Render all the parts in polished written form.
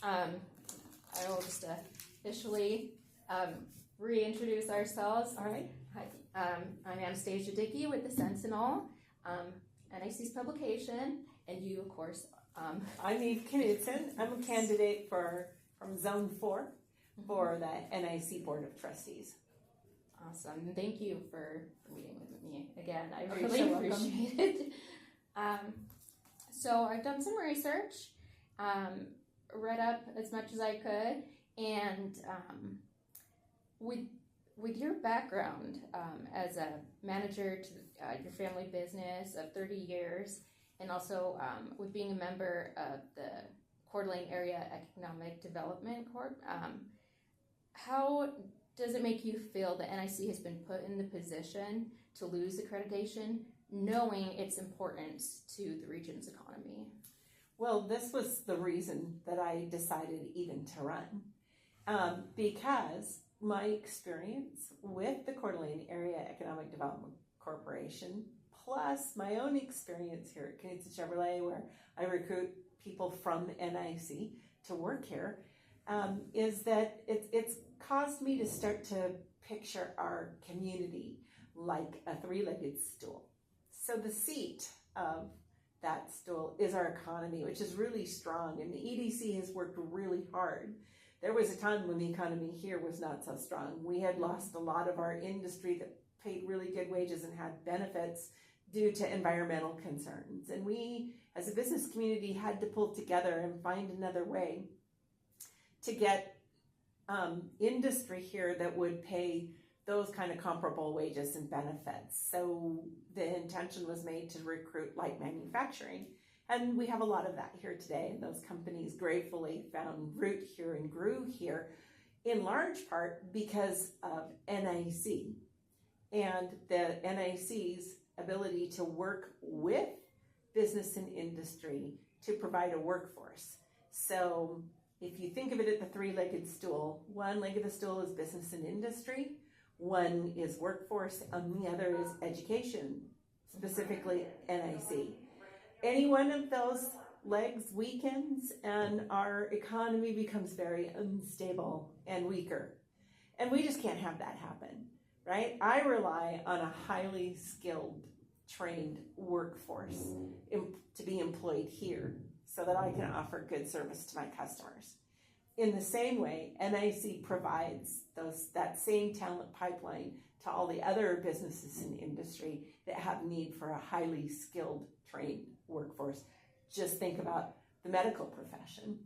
I will just officially reintroduce ourselves. All right. Hi, I'm Anastasia Dickey with the Sentinel, NIC's publication, and you, of course. I'm Eve Knudtsen. I'm a candidate from Zone 4 for the NIC Board of Trustees. Awesome. Thank you for meeting with me again. I You're really so appreciate it. So I've done some research, read up as much as I could, and with your background as a manager to your family business of 30 years, and also with being a member of the Coeur d'Alene Area Economic Development Corp, how does it make you feel that NIC has been put in the position to lose accreditation, knowing its importance to the region's economy? Well, this was the reason that I decided even to run, because my experience with the Coeur d'Alene Area Economic Development Corporation, plus my own experience here at Knudtsen Chevrolet, where I recruit people from NIC to work here, is that it's caused me to start to picture our community like a three-legged stool. So the seat of that stool is our economy, which is really strong, and the EDC has worked really hard. There was a time when the economy here was not so strong. We had lost a lot of our industry that paid really good wages and had benefits due to environmental concerns. And we, as a business community, had to pull together and find another way to get industry here that would pay those kind of comparable wages and benefits. So the intention was made to recruit light manufacturing. And we have a lot of that here today. And those companies gratefully found root here and grew here, in large part because of NIC and the NIC's ability to work with business and industry to provide a workforce. So if you think of it at the three-legged stool, one leg of the stool is business and industry, one is workforce, and the other is education, specifically NIC. Any one of those legs weakens and our economy becomes very unstable and weaker. And we just can't have that happen, right? I rely on a highly skilled, trained workforce to be employed here so that I can offer good service to my customers. In the same way, NIC provides that same talent pipeline to all the other businesses in the industry that have need for a highly skilled, trained workforce. Just think about the medical profession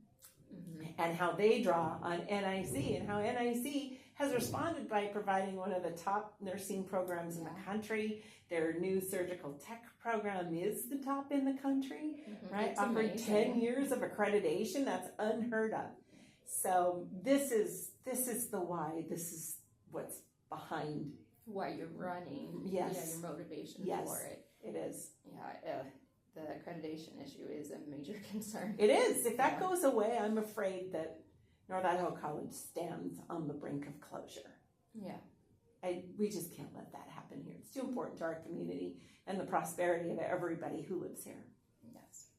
and how they draw on NIC, and how NIC has responded by providing one of the top nursing programs in the country. Their new surgical tech program is the top in the country, right? Offered 10 years of accreditation. That's unheard of. So this is the why. This is what's behind why you're running. Yes. Yeah, your motivation for it. It is. Yeah, the accreditation issue is a major concern. It is. If that goes away, I'm afraid that North Idaho College stands on the brink of closure. Yeah. We just can't let that happen here. It's too important to our community and the prosperity of everybody who lives here. Yes.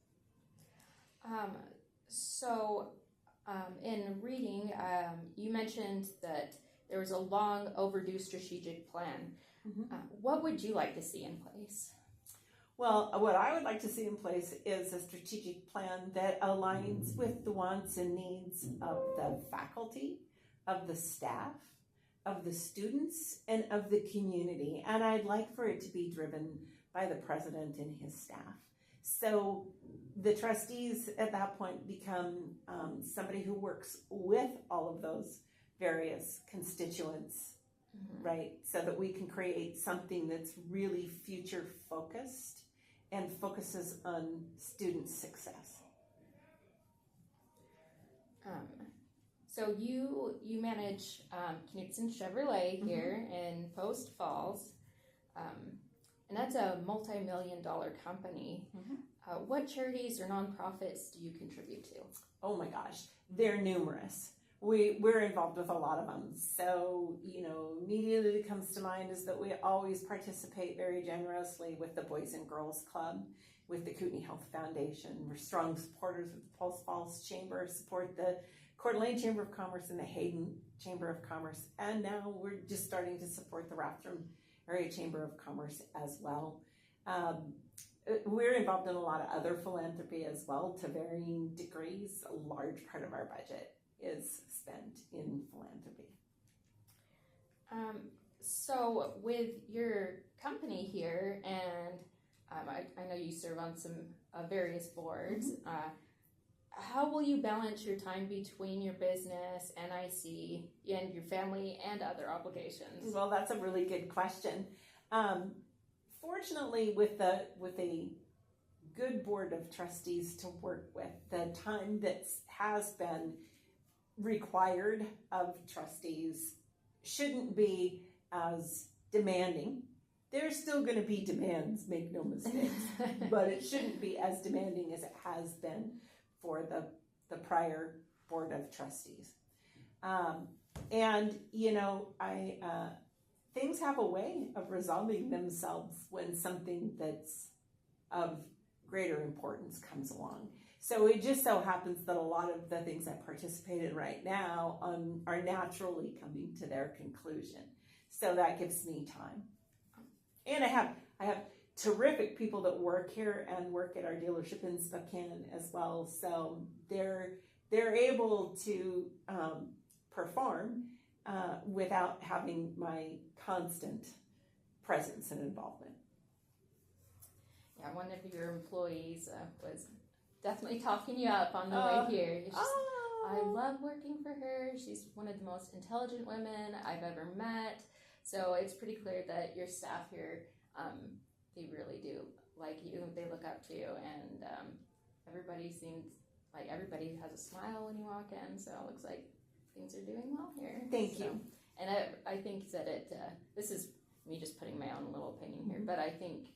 In reading, you mentioned that there was a long overdue strategic plan. What would you like to see in place? Well, what I would like to see in place is a strategic plan that aligns with the wants and needs of the faculty, of the staff, of the students, and of the community. And I'd like for it to be driven by the president and his staff. So the trustees at that point become somebody who works with all of those various constituents, right? So that we can create something that's really future focused and focuses on student success. So you manage Knudtsen Chevrolet here in Post Falls, and that's a multi-million-dollar company. What charities or nonprofits do you contribute to? Oh my gosh, they're numerous. We're involved with a lot of them. So, immediately that comes to mind is that we always participate very generously with the Boys and Girls Club. with the Kootenai Health Foundation. We're strong supporters with the Pulse Falls Chamber, support the Coeur d'Alene Chamber of Commerce and the Hayden Chamber of Commerce. And now we're just starting to support the Rathdrum Area Chamber of Commerce as well. We're involved in a lot of other philanthropy as well to varying degrees. A large part of our budget is spent in philanthropy. So with your company here, and I know you serve on some various boards, how will you balance your time between your business, NIC, and your family and other obligations? Well, that's a really good question. Fortunately, with a good board of trustees to work with, the time that has been required of trustees shouldn't be as demanding. There's still going to be demands, make no mistakes, but it shouldn't be as demanding as it has been for the prior board of trustees. And, you know, things have a way of resolving themselves when something that's of greater importance comes along. So it just so happens that a lot of the things I participate in right now are naturally coming to their conclusion. So that gives me time. And I have terrific people that work here and work at our dealership in Spokane as well. So they're able to perform without having my constant presence and involvement. Yeah, one of your employees was definitely talking you up on the way here. I love working for her. She's one of the most intelligent women I've ever met. So it's pretty clear that your staff here, they really do like you. They look up to you, and everybody seems like everybody has a smile when you walk in. So it looks like things are doing well here. Thank you. And I think that this is me just putting my own little opinion here, but I think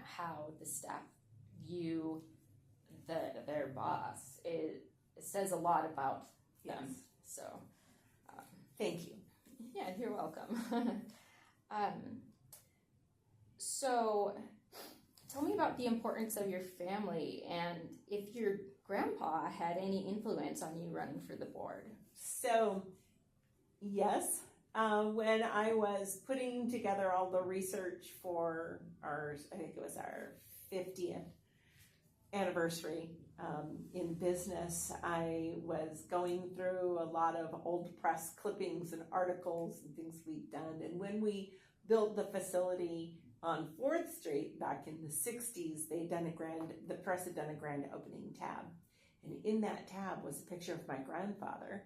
how the staff view their boss, it says a lot about them. Yes. So thank you. Yeah, you're welcome. So tell me about the importance of your family and if your grandpa had any influence on you running for the board. So, yes, when I was putting together all the research for I think it was our 50th anniversary in business, I was going through a lot of old press clippings and articles and things we'd done. And when we built the facility on 4th Street back in the 60s, the press had done a grand opening tab. And in that tab was a picture of my grandfather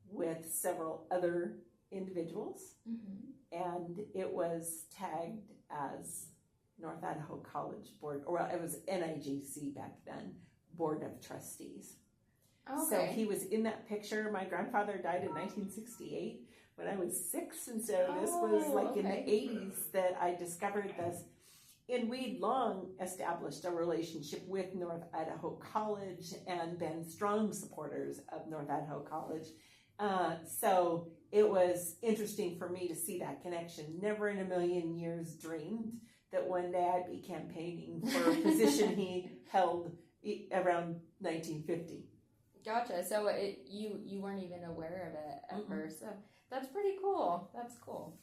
with several other individuals. And it was tagged as North Idaho College Board, or it was NIGC back then, Board of Trustees. Okay. So he was in that picture. My grandfather died in 1968 when I was 6, and so this was like in the 80s that I discovered this. And we'd long established a relationship with North Idaho College and been strong supporters of North Idaho College. So it was interesting for me to see that connection. Never in a million years dreamed that one day I'd be campaigning for a position he held around 1950. Gotcha. So you weren't even aware of it at first. So that's pretty cool. That's cool.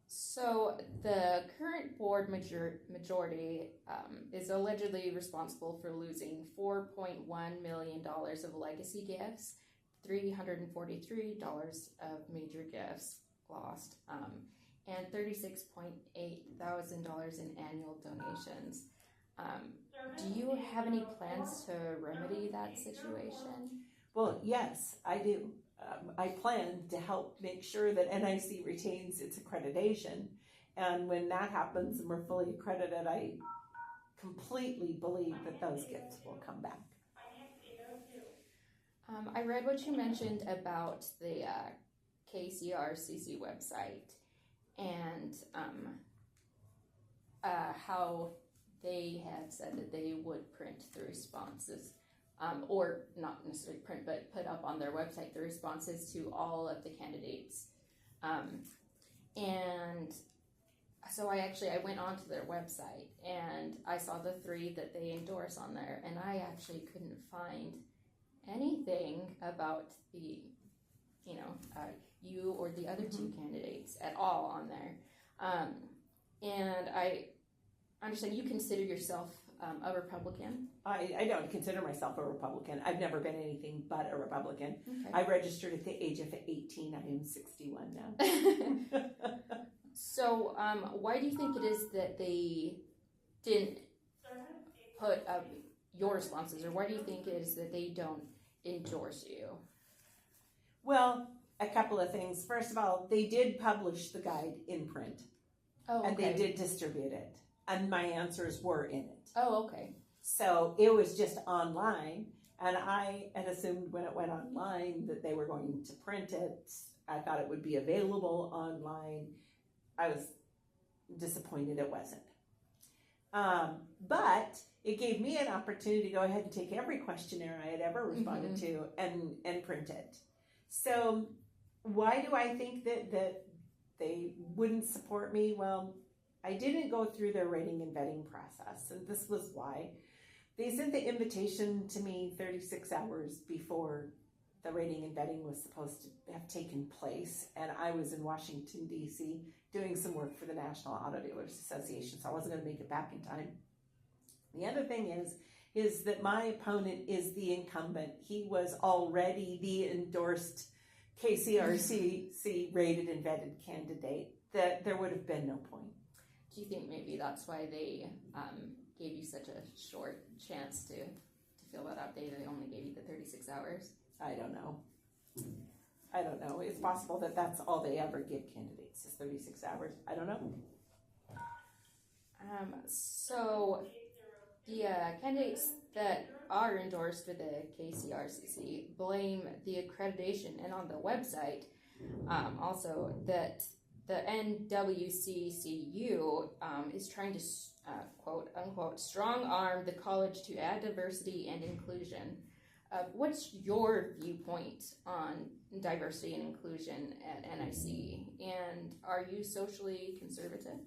So the current board majority is allegedly responsible for losing $4.1 million of legacy gifts, $343 of major gifts lost, and $36.8 thousand in annual donations. Do you have any plans to remedy that situation? Well, yes, I do. I plan to help make sure that NIC retains its accreditation. And when that happens and we're fully accredited, I completely believe that those gifts will come back. I read what you mentioned about the KCRCC website and how they had said that they would print the responses. Or not necessarily print, but put up on their website the responses to all of the candidates. And So I went onto their website and I saw the 3 that they endorse on there, and I actually couldn't find anything about the, you or the other 2 candidates at all on there. And I understand you consider yourself a Republican. I don't consider myself a Republican. I've never been anything but a Republican. Okay. I registered at the age of 18. I am 61 now. So, why do you think it is that they didn't put up your responses, or why do you think it is that they don't endorse you? Well, a couple of things. First of all, they did publish the guide in print. Oh, okay. And they did distribute it. And my answers were in it. Oh, okay. So it was just online. And I had assumed when it went online that they were going to print it. I thought it would be available online. I was disappointed it wasn't. But it gave me an opportunity to go ahead and take every questionnaire I had ever responded to and print it. So why do I think that they wouldn't support me? Well, I didn't go through their rating and vetting process, and this was why. They sent the invitation to me 36 hours before the rating and vetting was supposed to have taken place, and I was in Washington, D.C. doing some work for the National Auto Dealers Association, so I wasn't going to make it back in time. The other thing is that my opponent is the incumbent. He was already the endorsed KCRC rated and vetted candidate, that there would have been no point. Do you think maybe that's why they gave you such a short chance to fill that out? They only gave you the 36 hours? I don't know. It's possible that that's all they ever give candidates is 36 hours. I don't know. So the candidates that are endorsed with the KCRCC blame the accreditation, and on the website also that the NWCCU is trying to quote unquote strong arm the college to add diversity and inclusion. What's your viewpoint on diversity and inclusion at NIC, and are you socially conservative?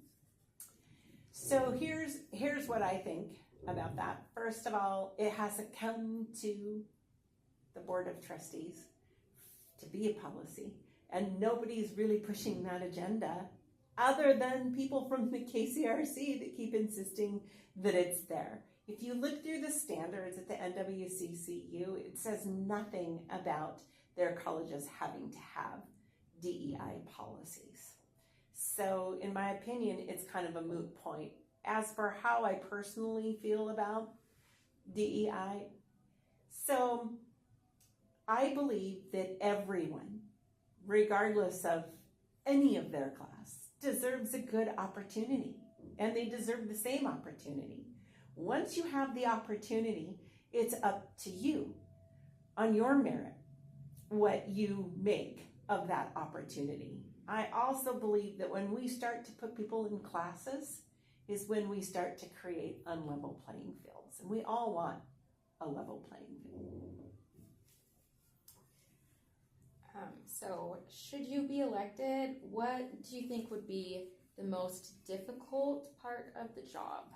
So here's what I think about that. First of all, it hasn't come to the Board of Trustees to be a policy, and nobody's really pushing that agenda other than people from the KCRC that keep insisting that it's there. If you look through the standards at the NWCCU, it says nothing about their colleges having to have DEI policies. So in my opinion, it's kind of a moot point. As for how I personally feel about DEI, so I believe that everyone, regardless of any of their class, deserves a good opportunity, and they deserve the same opportunity. Once you have the opportunity, it's up to you on your merit what you make of that opportunity. I also believe that when we start to put people in classes is when we start to create unlevel playing fields, and we all want a level playing field. So should you be elected, what do you think would be the most difficult part of the job?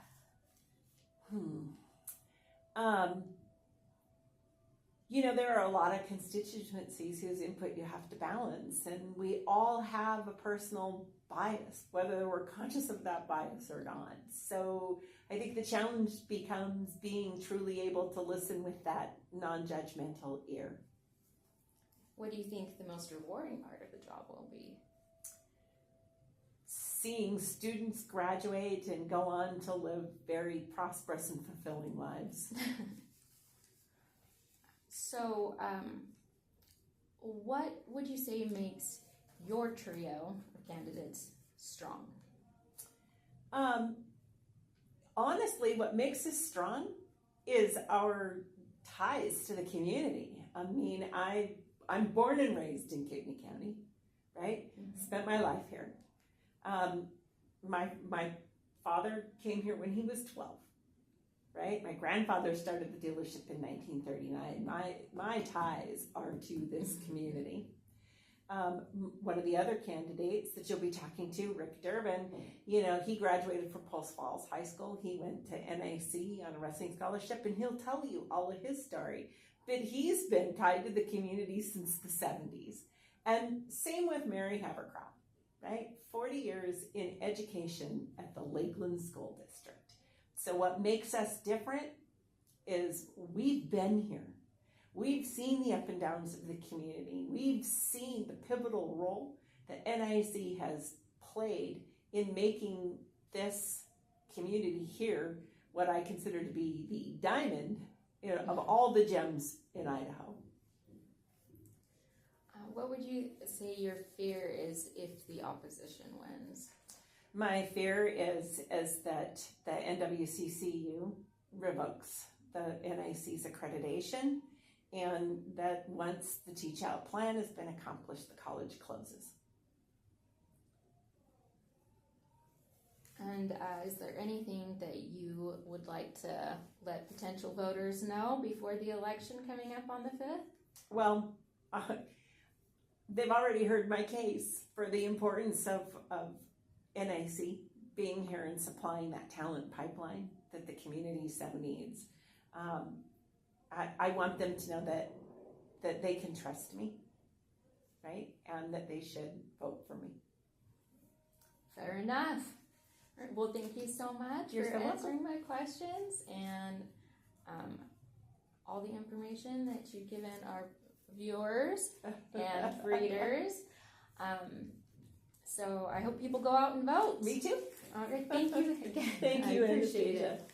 There are a lot of constituencies whose input you have to balance, and we all have a personal bias, whether we're conscious of that bias or not. So I think the challenge becomes being truly able to listen with that non-judgmental ear. What do you think the most rewarding part of the job will be? Seeing students graduate and go on to live very prosperous and fulfilling lives. So, what would you say makes your trio of candidates strong? Honestly, what makes us strong is our ties to the community. I mean, I'm born and raised in Kootenai County, right? Spent my life here. My father came here when he was 12, right? My grandfather started the dealership in 1939. My ties are to this community. One of the other candidates that you'll be talking to, Rick Durbin, he graduated from Post Falls High School. He went to NIC on a wrestling scholarship, and he'll tell you all of his story. But he's been tied to the community since the 70s. And same with Mary Havercroft, right? 40 years in education at the Lakeland School District. So what makes us different is we've been here. We've seen the up and downs of the community. We've seen the pivotal role that NIC has played in making this community here what I consider to be the diamond of all the gems in Idaho. What would you say your fear is if the opposition wins? My fear is that the NWCCU revokes the NIC's accreditation, and that once the teach-out plan has been accomplished, the college closes. And is there anything that you would like to let potential voters know before the election coming up on the 5th? Well, they've already heard my case for the importance of NIC being here and supplying that talent pipeline that the community so needs. I want them to know that they can trust me, right? And that they should vote for me. Fair enough. All right, well, thank you so much You're for so answering my questions and all the information that you've given our viewers and readers. So I hope people go out and vote. Me too. All right, thank you again. Thank you, I appreciate Anastasia. it.